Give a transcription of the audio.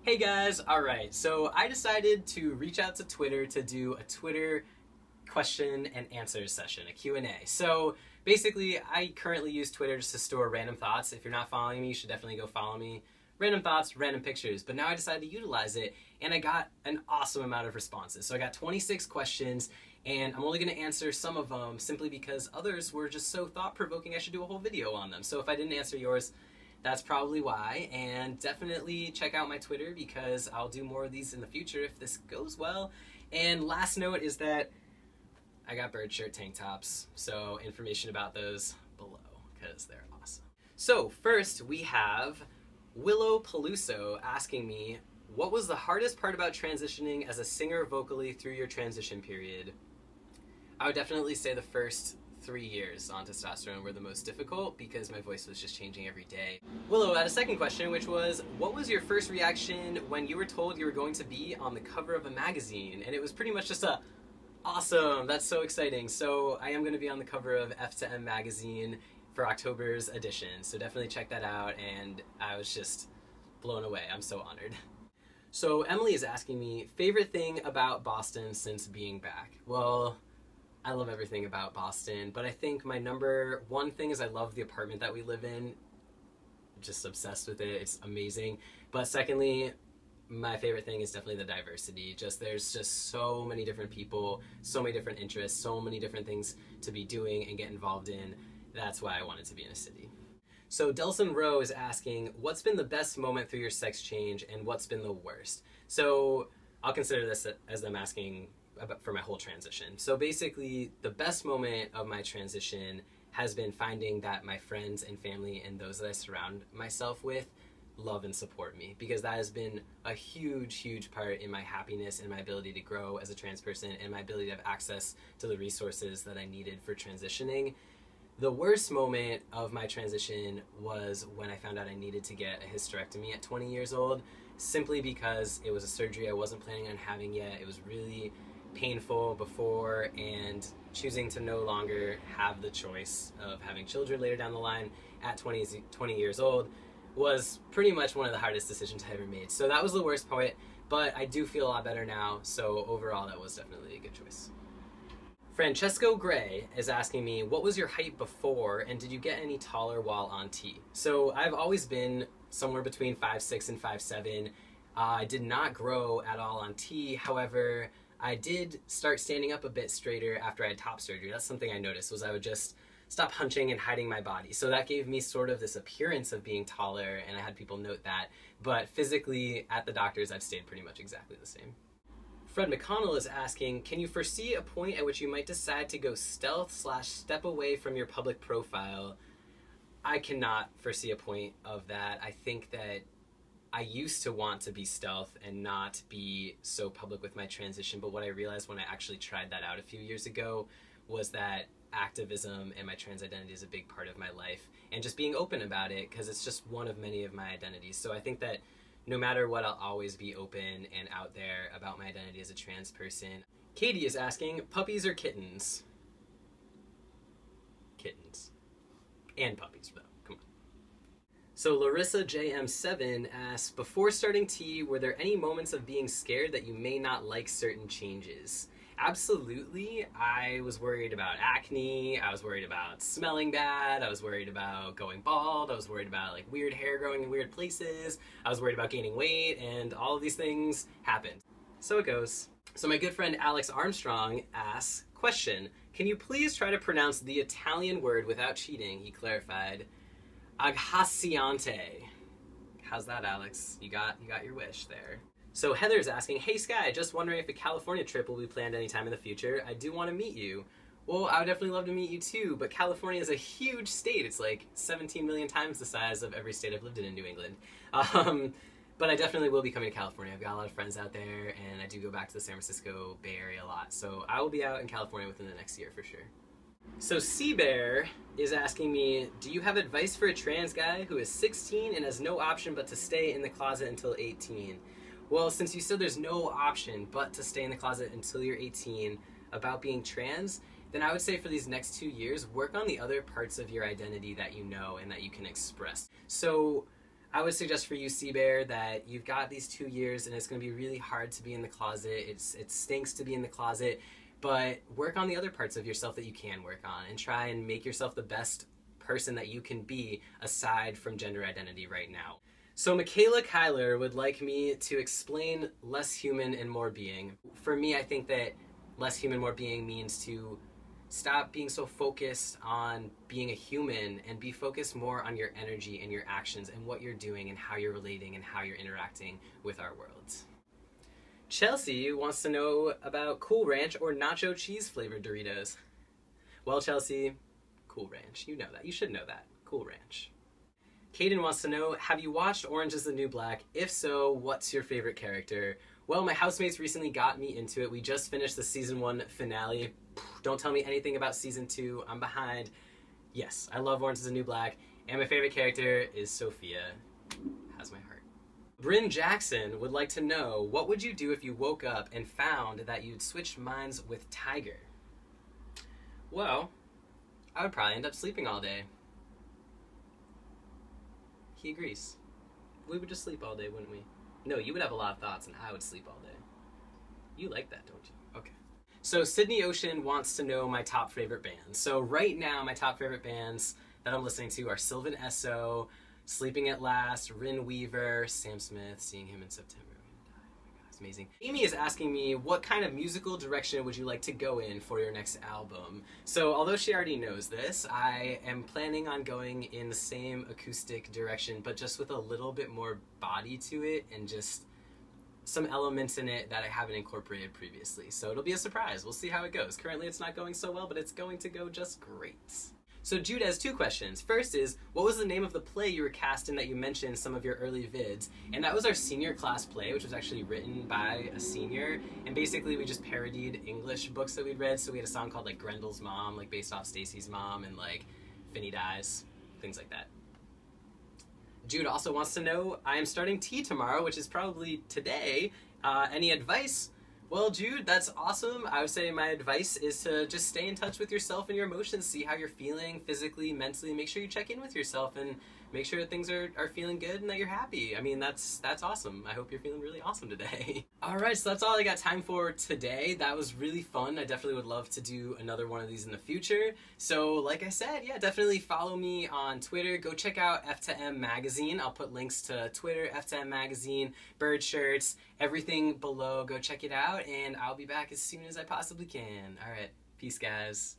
Hey guys, alright, so I decided to reach out to Twitter to do a Twitter question and answer session, a Q&A. So basically, I currently use Twitter just to store random thoughts. If you're not following me, you should definitely go follow me. Random thoughts, random pictures. But now I decided to utilize it, and I got an awesome amount of responses. So I got 26 questions, and I'm only going to answer some of them simply because others were just so thought-provoking I should do a whole video on them. So if I didn't answer yours, that's probably why, and definitely check out my Twitter because I'll do more of these in the future if this goes well. And last note is that I got bird shirt tank tops, so information about those below because they're awesome. So first we have Willow Peluso asking me, what was the hardest part about transitioning as a singer vocally through your transition period? I would definitely say the first 3 years on testosterone were the most difficult because my voice was just changing every day. Willow had a second question, which was, what was your first reaction when you were told you were going to be on the cover of a magazine? And it was pretty much just a, awesome, that's so exciting. So I am going to be on the cover of F to M magazine for October's edition, so definitely check that out, and I was just blown away. I'm so honored. So Emily is asking me, favorite thing about Boston since being back? Well, I love everything about Boston, but I think my number one thing is I love the apartment that we live in. Just obsessed with it. It's amazing. But secondly, my favorite thing is definitely the diversity. There's just so many different people, so many different interests, so many different things to be doing and get involved in. That's why I wanted to be in a city. So Delson Rowe is asking, what's been the best moment through your sex change and what's been the worst? So I'll consider this as them asking for my whole transition. So basically, the best moment of my transition has been finding that my friends and family and those that I surround myself with love and support me, because that has been a huge, huge part in my happiness and my ability to grow as a trans person and my ability to have access to the resources that I needed for transitioning. The worst moment of my transition was when I found out I needed to get a hysterectomy at 20 years old, simply because it was a surgery I wasn't planning on having yet. It was really painful before, and choosing to no longer have the choice of having children later down the line at 20 years old was pretty much one of the hardest decisions I ever made. So that was the worst part, but I do feel a lot better now, so overall that was definitely a good choice. Francesco Gray is asking me, what was your height before, and did you get any taller while on T? So I've always been somewhere between 5'6" and 5'7". I did not grow at all on T, however, I did start standing up a bit straighter after I had top surgery. That's something I noticed, was I would just stop hunching and hiding my body. So that gave me sort of this appearance of being taller, and I had people note that. But physically, at the doctor's, I've stayed pretty much exactly the same. Fred McConnell is asking, can you foresee a point at which you might decide to go stealth/step away from your public profile? I cannot foresee a point of that. I think that I used to want to be stealth and not be so public with my transition, but what I realized when I actually tried that out a few years ago was that activism and my trans identity is a big part of my life, and just being open about it, because it's just one of many of my identities. So I think that no matter what, I'll always be open and out there about my identity as a trans person. Katie is asking, puppies or kittens? Kittens. And puppies, though. Come on. So Larissa JM7 asks, before starting T, were there any moments of being scared that you may not like certain changes? Absolutely. I was worried about acne, I was worried about smelling bad, I was worried about going bald, I was worried about like weird hair growing in weird places, I was worried about gaining weight, and all of these things happened. So it goes. So my good friend Alex Armstrong asks, question, can you please try to pronounce the Italian word without cheating? He clarified, agghiacciante. How's that, Alex? You got your wish there. So Heather's asking, hey Sky, just wondering if a California trip will be planned anytime in the future. I do want to meet you. Well, I would definitely love to meet you too, but California is a huge state. It's like 17 million times the size of every state I've lived in New England. But I definitely will be coming to California. I've got a lot of friends out there, and I do go back to the San Francisco Bay Area a lot. So I will be out in California within the next year for sure. So Seabear is asking me, do you have advice for a trans guy who is 16 and has no option but to stay in the closet until 18? Well, since you said there's no option but to stay in the closet until you're 18 about being trans, then I would say for these next 2 years, work on the other parts of your identity that you know and that you can express. So I would suggest for you, Sea Bear, that you've got these 2 years and it's going to be really hard to be in the closet. It stinks to be in the closet, but work on the other parts of yourself that you can work on and try and make yourself the best person that you can be aside from gender identity right now. So Michaela Kyler would like me to explain less human and more being. For me, I think that less human, more being means to stop being so focused on being a human and be focused more on your energy and your actions and what you're doing and how you're relating and how you're interacting with our world. Chelsea wants to know about Cool Ranch or nacho cheese flavored Doritos. Well, Chelsea, Cool Ranch. You know that. You should know that. Cool Ranch. Kaden wants to know, have you watched Orange is the New Black? If so, what's your favorite character? Well, my housemates recently got me into it. We just finished the season 1 finale. Don't tell me anything about season 2. I'm behind. Yes, I love Orange is the New Black. And my favorite character is Sophia. Has my heart. Bryn Jackson would like to know, what would you do if you woke up and found that you'd switched minds with Tiger? Well, I would probably end up sleeping all day. He agrees. We would just sleep all day, wouldn't we? No, you would have a lot of thoughts and I would sleep all day. You like that, don't you? Okay. So Sydney Ocean wants to know my top favorite bands. So right now, my top favorite bands that I'm listening to are Sylvan Esso, Sleeping at Last, Ryn Weaver, Sam Smith, Seeing Him in September. It's amazing. Amy is asking me, what kind of musical direction would you like to go in for your next album? So although she already knows this, I am planning on going in the same acoustic direction, but just with a little bit more body to it and just some elements in it that I haven't incorporated previously. So it'll be a surprise. We'll see how it goes. Currently it's not going so well, but it's going to go just great. So Jude has 2 questions. First is, what was the name of the play you were cast in that you mentioned in some of your early vids? And that was our senior class play, which was actually written by a senior. And basically we just parodied English books that we'd read. So we had a song called like Grendel's Mom, like based off Stacy's mom, and like Finny Dies, things like that. Jude also wants to know, I am starting tea tomorrow, which is probably today. Any advice? Well, Jude, that's awesome. I would say my advice is to just stay in touch with yourself and your emotions, see how you're feeling physically, mentally. Make sure you check in with yourself and make sure that things are feeling good and that you're happy. I mean, that's awesome. I hope you're feeling really awesome today. All right, so that's all I got time for today. That was really fun. I definitely would love to do another one of these in the future. So like I said, yeah, definitely follow me on Twitter. Go check out F2M Magazine. I'll put links to Twitter, F2M Magazine, bird shirts, everything below. Go check it out, and I'll be back as soon as I possibly can. All right, peace, guys.